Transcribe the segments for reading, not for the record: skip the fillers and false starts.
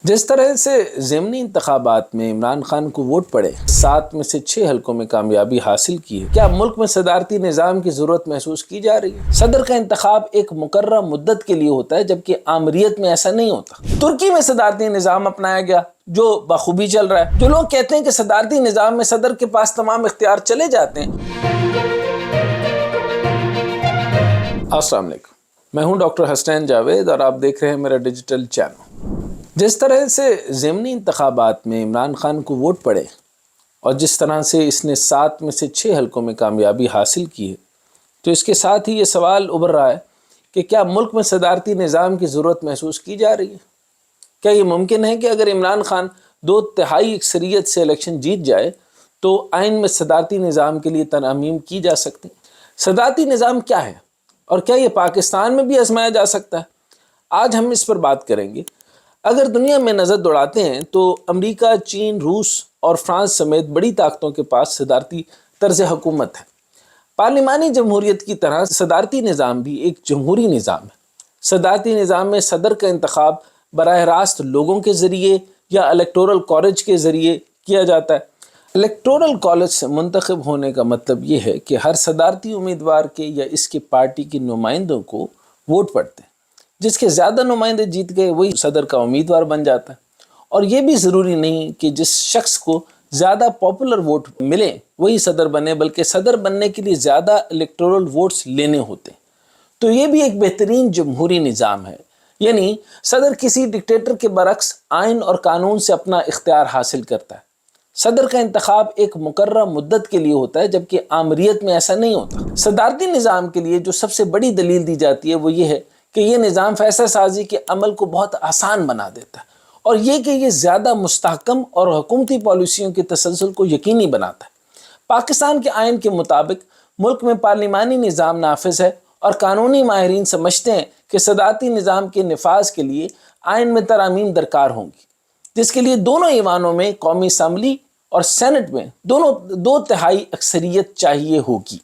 جس طرح سے ضمنی انتخابات میں عمران خان کو ووٹ پڑے 7 میں سے 6 حلقوں میں کامیابی حاصل کی ہے، کیا ملک میں صدارتی نظام کی ضرورت محسوس کی جا رہی ہے؟ صدر کا انتخاب ایک مقررہ مدت کے لیے ہوتا ہے، جبکہ عامریت میں ایسا نہیں ہوتا۔ ترکی میں صدارتی نظام اپنایا گیا جو بخوبی چل رہا ہے۔ جو لوگ کہتے ہیں کہ صدارتی نظام میں صدر کے پاس تمام اختیار چلے جاتے ہیں۔ السلام علیکم، میں ہوں ڈاکٹر حسنین جاوید اور آپ دیکھ رہے ہیں میرا ڈیجیٹل چینل۔ جس طرح سے ضمنی انتخابات میں عمران خان کو ووٹ پڑے اور جس طرح سے اس نے 7 میں سے 6 حلقوں میں کامیابی حاصل کی ہے، تو اس کے ساتھ ہی یہ سوال ابھر رہا ہے کہ کیا ملک میں صدارتی نظام کی ضرورت محسوس کی جا رہی ہے؟ کیا یہ ممکن ہے کہ اگر عمران خان 2/3 اکثریت سے الیکشن جیت جائے تو آئین میں صدارتی نظام کے لیے ترامیم کی جا سکتی؟ صدارتی نظام کیا ہے اور کیا یہ پاکستان میں بھی آزمایا جا سکتا ہے؟ آج ہم اس پر بات کریں گے۔ اگر دنیا میں نظر دوڑاتے ہیں تو امریکہ، چین، روس اور فرانس سمیت بڑی طاقتوں کے پاس صدارتی طرز حکومت ہے۔ پارلیمانی جمہوریت کی طرح صدارتی نظام بھی ایک جمہوری نظام ہے۔ صدارتی نظام میں صدر کا انتخاب براہ راست لوگوں کے ذریعے یا الیکٹورل کالج کے ذریعے کیا جاتا ہے۔ الیکٹورل کالج سے منتخب ہونے کا مطلب یہ ہے کہ ہر صدارتی امیدوار کے یا اس کی پارٹی کے نمائندوں کو ووٹ پڑتے ہیں۔ جس کے زیادہ نمائندے جیت گئے وہی صدر کا امیدوار بن جاتا ہے، اور یہ بھی ضروری نہیں کہ جس شخص کو زیادہ پاپولر ووٹ ملے وہی صدر بنے، بلکہ صدر بننے کے لیے زیادہ الیکٹورل ووٹس لینے ہوتے ہیں۔ تو یہ بھی ایک بہترین جمہوری نظام ہے، یعنی صدر کسی ڈکٹیٹر کے برعکس آئین اور قانون سے اپنا اختیار حاصل کرتا ہے۔ صدر کا انتخاب ایک مقررہ مدت کے لیے ہوتا ہے، جبکہ عامریت میں ایسا نہیں ہوتا۔ صدارتی نظام کے لیے جو سب سے بڑی دلیل دی جاتی ہے وہ یہ ہے کہ یہ نظام فیصلہ سازی کے عمل کو بہت آسان بنا دیتا ہے، اور یہ کہ یہ زیادہ مستحکم اور حکومتی پالیسیوں کے تسلسل کو یقینی بناتا ہے۔ پاکستان کے آئین کے مطابق ملک میں پارلیمانی نظام نافذ ہے، اور قانونی ماہرین سمجھتے ہیں کہ صدارتی نظام کے نفاذ کے لیے آئین میں ترامیم درکار ہوں گی، جس کے لیے دونوں ایوانوں میں، قومی اسمبلی اور سینٹ میں، دونوں 2/3 اکثریت چاہیے ہوگی۔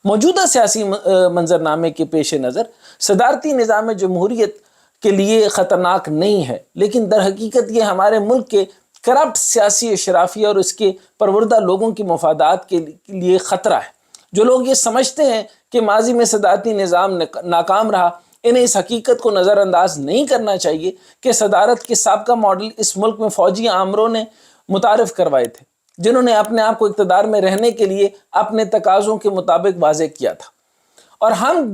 موجودہ سیاسی منظرنامے کے پیش نظر صدارتی نظام جمہوریت کے لیے خطرناک نہیں ہے، لیکن در حقیقت یہ ہمارے ملک کے کرپٹ سیاسی اشرافیہ اور اس کے پروردہ لوگوں کی مفادات کے لیے خطرہ ہے۔ جو لوگ یہ سمجھتے ہیں کہ ماضی میں صدارتی نظام ناکام رہا، انہیں اس حقیقت کو نظر انداز نہیں کرنا چاہیے کہ صدارت کے سابقہ ماڈل اس ملک میں فوجی آمروں نے متعارف کروائے تھے، جنہوں نے اپنے آپ کو اقتدار میں رہنے کے لیے اپنے تقاضوں کے مطابق واضح کیا تھا، اور ہم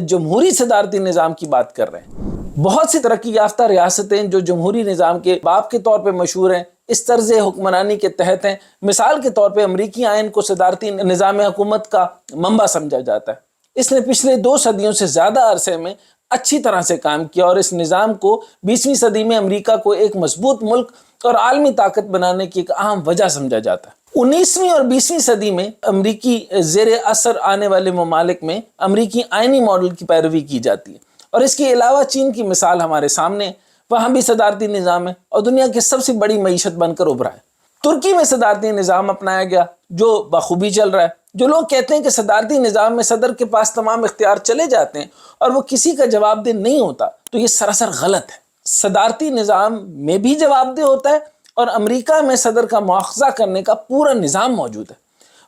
جمہوری صدارتی نظام کی بات کر رہے ہیں۔ بہت سی ترقی یافتہ ریاستیں جو جمہوری نظام کے باپ کے طور پہ مشہور ہیں، اس طرز حکمرانی کے تحت ہیں۔ مثال کے طور پہ امریکی آئین کو صدارتی نظام حکومت کا منبع سمجھا جاتا ہے۔ اس نے پچھلے 2 صدیوں سے زیادہ عرصے میں اچھی طرح سے کام کیا، اور اس نظام کو 20ویں صدی میں امریکہ کو ایک مضبوط ملک اور عالمی طاقت بنانے کی ایک اہم وجہ سمجھا جاتا ہے۔ 19ویں اور 20ویں صدی میں امریکی زیر اثر آنے والے ممالک میں امریکی آئینی ماڈل کی پیروی کی جاتی ہے، اور اس کے علاوہ چین کی مثال ہمارے سامنے، وہاں بھی صدارتی نظام ہے اور دنیا کی سب سے بڑی معیشت بن کر ابھرا ہے۔ ترکی میں صدارتی نظام اپنایا گیا جو بخوبی چل رہا ہے۔ جو لوگ کہتے ہیں کہ صدارتی نظام میں صدر کے پاس تمام اختیار چلے جاتے ہیں اور وہ کسی کا جواب دہ نہیں ہوتا، تو یہ سراسر غلط ہے۔ صدارتی نظام میں بھی جواب دہ ہوتا ہے، اور امریکہ میں صدر کا مواخذہ کرنے کا پورا نظام موجود ہے۔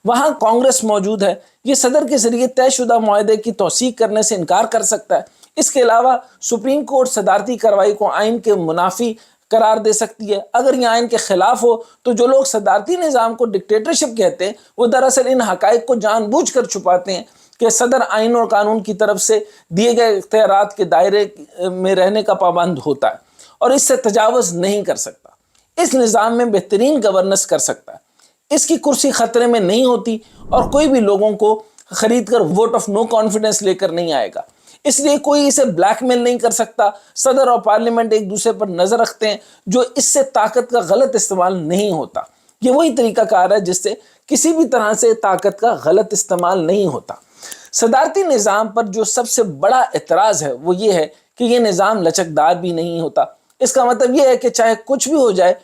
وہاں کانگریس موجود ہے، یہ صدر کے ذریعے طے شدہ معاہدے کی توثیق کرنے سے انکار کر سکتا ہے۔ اس کے علاوہ سپریم کورٹ صدارتی کارروائی کو آئین کے منافی قرار دے سکتی ہے۔ اگر یہ آئین کے خلاف ہو تو جو لوگ صدارتی نظام کو ڈکٹیٹرشپ کہتے ہیں، وہ دراصل ان حقائق کو جان بوجھ کر چھپاتے ہیں کہ صدر آئین اور قانون کی طرف سے دیے گئے اختیارات کے دائرے میں رہنے کا پابند ہوتا ہے، اور اس سے تجاوز نہیں کر سکتا۔ اس نظام میں بہترین گورننس کر سکتا ہے۔ اس کی کرسی خطرے میں نہیں ہوتی، اور کوئی بھی لوگوں کو خرید کر ووٹ آف نو کانفیڈنس لے کر نہیں آئے گا۔ اس لیے کوئی اسے بلیک میل نہیں کر سکتا۔ صدر اور پارلیمنٹ ایک دوسرے پر نظر رکھتے ہیں، جو اس سے طاقت کا غلط استعمال نہیں ہوتا۔ یہ وہی طریقہ کار ہے جس سے کسی بھی طرح سے طاقت کا غلط استعمال نہیں ہوتا۔ صدارتی نظام پر جو سب سے بڑا اعتراض ہے وہ یہ ہے کہ یہ نظام لچکدار بھی نہیں ہوتا۔ اس کا مطلب یہ ہے کہ چاہے کچھ بھی ہو جائے،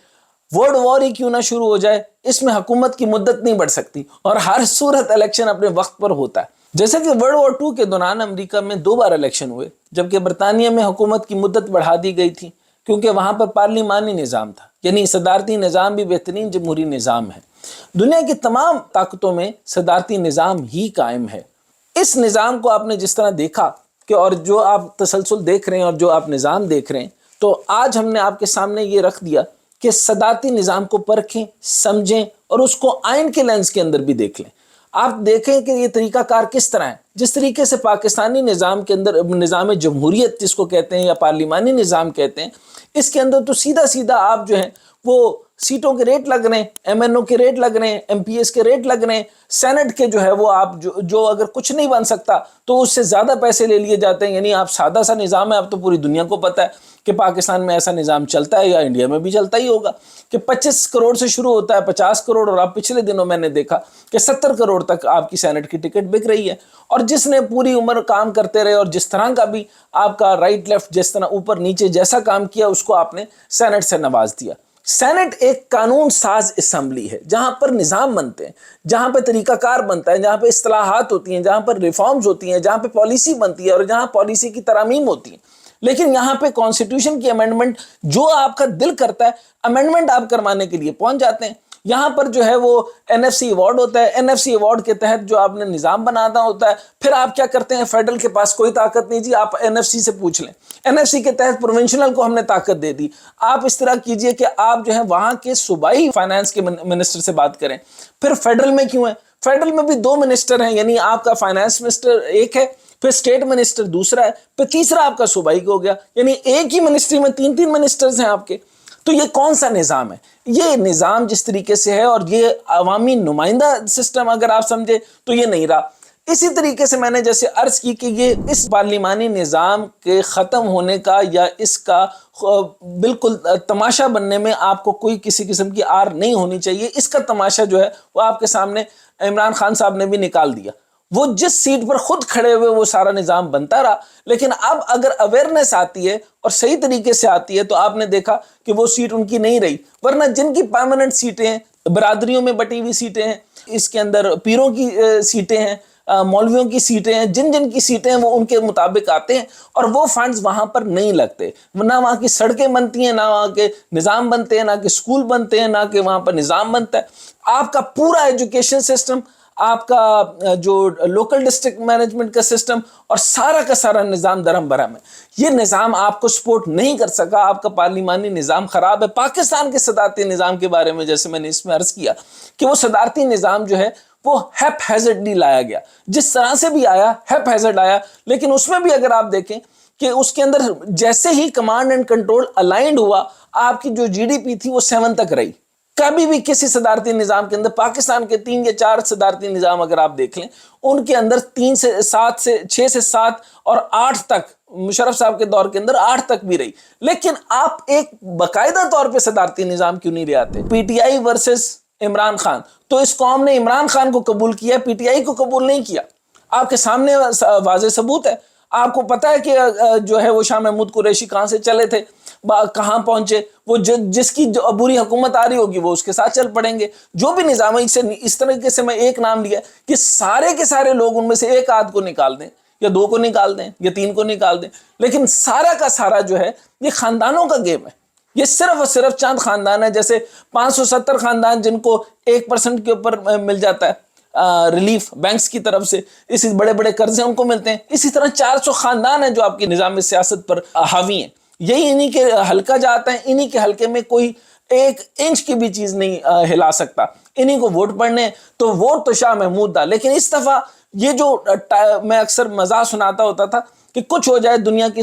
ورلڈ وار ہی کیوں نہ شروع ہو جائے، اس میں حکومت کی مدت نہیں بڑھ سکتی، اور ہر صورت الیکشن اپنے وقت پر ہوتا ہے۔ جیسے کہ ورلڈ وار 2 کے دوران امریکہ میں 2 بار الیکشن ہوئے، جبکہ برطانیہ میں حکومت کی مدت بڑھا دی گئی تھی۔ کیونکہ وہاں پر پارلیمانی نظام تھا، یعنی صدارتی نظام بھی بہترین جمہوری نظام ہے۔ دنیا کی تمام طاقتوں میں صدارتی نظام ہی قائم ہے۔ اس نظام کو آپ نے جس طرح دیکھا کہ اور جو آپ تسلسل دیکھ رہے ہیں اور جو آپ نظام دیکھ رہے ہیں، تو آج ہم نے آپ کے سامنے یہ رکھ دیا کہ صدارتی نظام کو پرکھیں، سمجھیں اور اس کو آئین کے لینس کے اندر بھی دیکھ لیں۔ آپ دیکھیں کہ یہ طریقہ کار کس طرح ہے۔ جس طریقے سے پاکستانی نظام کے اندر نظام جمہوریت جس کو کہتے ہیں یا پارلیمانی نظام کہتے ہیں، اس کے اندر تو سیدھا سیدھا آپ جو ہیں وہ سیٹوں کے ریٹ لگ رہے ہیں، ایم این او کے ریٹ لگ رہے ہیں، ایم پی ایس کے ریٹ لگ رہے ہیں، سینٹ کے جو ہے وہ آپ جو اگر کچھ نہیں بن سکتا تو اس سے زیادہ پیسے لے لیے جاتے ہیں۔ یعنی آپ سادہ سا نظام ہے، اب تو پوری دنیا کو پتہ ہے کہ پاکستان میں ایسا نظام چلتا ہے، یا انڈیا میں بھی چلتا ہی ہوگا، کہ 25 کروڑ سے شروع ہوتا ہے، 50 کروڑ، اور اب پچھلے دنوں میں نے دیکھا کہ 70 کروڑ تک آپ کی سینٹ کی ٹکٹ بک رہی ہے۔ اور جس نے پوری عمر کام کرتے رہے اور جس طرح کا بھی آپ کا رائٹ لیفٹ جس طرح اوپر نیچے جیسا کام کیا، اس کو آپ نے سینٹ سے نواز دیا۔ سینٹ ایک قانون ساز اسمبلی ہے جہاں پر نظام بنتے ہیں، جہاں پہ طریقہ کار بنتا ہے، جہاں پہ اصطلاحات ہوتی ہیں، جہاں پر ریفارمز ہوتی ہیں، جہاں پہ پالیسی بنتی ہے اور جہاں پالیسی کی ترامیم ہوتی ہیں۔ لیکن یہاں پہ کانسٹیٹیوشن کی امینڈمنٹ جو آپ کا دل کرتا ہے امینڈمنٹ آپ کروانے کے لیے پہنچ جاتے ہیں۔ یہاں پر جو ہے وہ این ایف سی ایوارڈ ہوتا ہے، این ایف سی ایوارڈ کے تحت جو آپ نے نظام بنانا ہوتا ہے، پھر آپ کیا کرتے ہیں، فیڈرل کے پاس کوئی طاقت نہیں جی، آپ این ایف سی سے پوچھ لیں، این ایف سی کے تحت پروونشنل کو ہم نے طاقت دے دی۔ آپ اس طرح کیجئے کہ آپ جو ہے وہاں کے صوبائی فائنانس کے منسٹر سے بات کریں۔ پھر فیڈرل میں کیوں ہے؟ فیڈرل میں بھی 2 منسٹر ہیں، یعنی آپ کا فائنانس منسٹر ایک ہے، پھر اسٹیٹ منسٹر دوسرا ہے، پھر تیسرا آپ کا صوبائی کو ہو گیا، یعنی ایک ہی منسٹری میں 3 منسٹرز ہیں آپ کے۔ تو یہ کون سا نظام ہے؟ یہ نظام جس طریقے سے ہے اور یہ عوامی نمائندہ سسٹم اگر آپ سمجھے تو یہ نہیں رہا۔ اسی طریقے سے میں نے جیسے عرض کی کہ یہ اس پارلیمانی نظام کے ختم ہونے کا یا اس کا بالکل تماشا بننے میں آپ کو کوئی کسی قسم کی آر نہیں ہونی چاہیے۔ اس کا تماشا جو ہے وہ آپ کے سامنے عمران خان صاحب نے بھی نکال دیا۔ وہ جس سیٹ پر خود کھڑے ہوئے وہ سارا نظام بنتا رہا، لیکن اب اگر اویئرنیس آتی ہے اور صحیح طریقے سے آتی ہے تو آپ نے دیکھا کہ وہ سیٹ ان کی نہیں رہی۔ ورنہ جن کی پرماننٹ سیٹیں ہیں، برادریوں میں بٹی ہوئی سیٹیں ہیں، اس کے اندر پیروں کی سیٹیں ہیں، مولویوں کی سیٹیں ہیں، جن کی سیٹیں ہیں وہ ان کے مطابق آتے ہیں اور وہ فنڈز وہاں پر نہیں لگتے۔ نہ وہاں کی سڑکیں بنتی ہیں، نہ وہاں کے نظام بنتے ہیں، نہ کہ اسکول بنتے ہیں، نہ کہ وہاں پر نظام بنتا ہے۔ آپ کا پورا ایجوکیشن سسٹم، آپ کا جو لوکل ڈسٹرکٹ مینجمنٹ کا سسٹم اور سارا کا سارا نظام درہم برہم ہے۔ یہ نظام آپ کو سپورٹ نہیں کر سکا، آپ کا پارلیمانی نظام خراب ہے۔ پاکستان کے صدارتی نظام کے بارے میں جیسے میں نے اس میں عرض کیا کہ وہ صدارتی نظام جو ہے وہ ہیپ ہیزرڈلی لایا گیا، جس طرح سے بھی آیا ہیپ ہیزرڈ آیا، لیکن اس میں بھی اگر آپ دیکھیں کہ اس کے اندر جیسے ہی کمانڈ اینڈ کنٹرول الائنڈ ہوا، آپ کی جو جی ڈی پی تھی وہ 7 تک رہی۔ کبھی بھی کسی صدارتی نظام کے اندر پاکستان کے 3 یا 4 صدارتی نظام اگر آپ دیکھ لیں، ان کے اندر 6 سے 7 اور 8 تک، مشرف صاحب کے دور کے اندر 8 تک بھی رہی۔ لیکن آپ ایک باقاعدہ طور پہ صدارتی نظام کیوں نہیں لے آتے؟ P T I versus Imran Khan, تو اس قوم نے عمران خان کو قبول کیا، پی ٹی آئی کو قبول نہیں کیا۔ آپ کے سامنے واضح ثبوت ہے۔ آپ کو پتا ہے کہ جو ہے وہ شاہ محمود قریشی کہاں سے چلے تھے، کہاں پہنچے، وہ جس کی جو عبوری حکومت آ رہی ہوگی وہ اس کے ساتھ چل پڑیں گے۔ جو بھی نظام ہے، اس طریقے سے میں ایک نام لیا کہ سارے کے سارے لوگ ان میں سے ایک آدھ کو نکال دیں یا 2 کو نکال دیں یا 3 کو نکال دیں، لیکن سارا کا سارا جو ہے یہ خاندانوں کا گیم ہے۔ یہ صرف اور صرف چند خاندان ہے، جیسے 570 خاندان جن کو 1% کے اوپر مل جاتا ہے ریلیف بینکس کی طرف سے، اسی بڑے بڑے قرضے ان کو ملتے ہیں، اسی طرح 400 خاندان ہیں جو آپ کی نظام سیاست پر حاوی ہیں۔ یہی انہی کے حلقہ جاتا ہے، انہی کے حلقے میں کوئی 1 انچ کی بھی چیز نہیں ہلا سکتا۔ انہی کو ووٹ پڑنے، تو ووٹ تو شاہ محمود دا۔ لیکن اس دفعہ یہ جو میں اکثر مزاح سناتا ہوتا تھا کہ کچھ ہو جائے دنیا کی،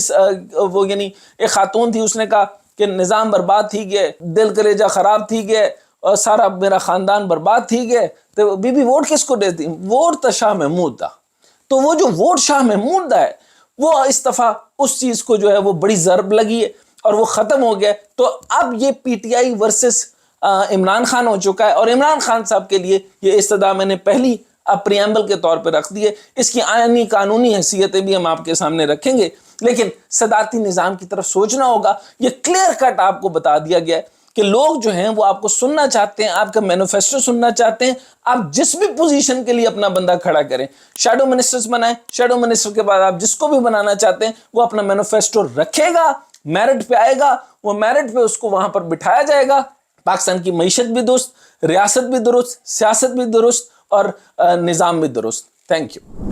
وہ یعنی ایک خاتون تھی، اس نے کہا کہ نظام برباد تھی گئے، دل کلیجہ خراب تھی گئے اور سارا میرا خاندان برباد تھی گئے، تو بی بی ووٹ کس کو دیتی؟ ووٹ تو شاہ محمود دا۔ تو وہ جو ووٹ شاہ محمود دا ہے، وہ اس دفعہ اس چیز کو جو ہے وہ بڑی ضرب لگی ہے اور وہ ختم ہو گیا۔ تو اب یہ P T I versus Imran Khan ہو چکا ہے، اور عمران خان صاحب کے لیے یہ استدعا میں نے پہلی پریامبل کے طور پہ رکھ دی ہے۔ اس کی آئینی قانونی حیثیتیں بھی ہم آپ کے سامنے رکھیں گے، لیکن صدارتی نظام کی طرف سوچنا ہوگا۔ یہ کلیئر کٹ آپ کو بتا دیا گیا ہے کہ لوگ جو ہیں وہ آپ کو سننا چاہتے ہیں، آپ کا مینیفیسٹو سننا چاہتے ہیں، آپ جس بھی پوزیشن کے لیے اپنا بندہ کھڑا کریں، شیڈو منسٹرز بنائیں، شیڈو منسٹر کے بعد آپ جس کو بھی بنانا چاہتے ہیں وہ اپنا مینیفیسٹو رکھے گا میرٹ پہ آئے گا، وہ میرٹ پہ اس کو وہاں پر بٹھایا جائے گا، پاکستان کی معیشت بھی درست، ریاست بھی درست، سیاست بھی درست اور نظام بھی درست. Thank you.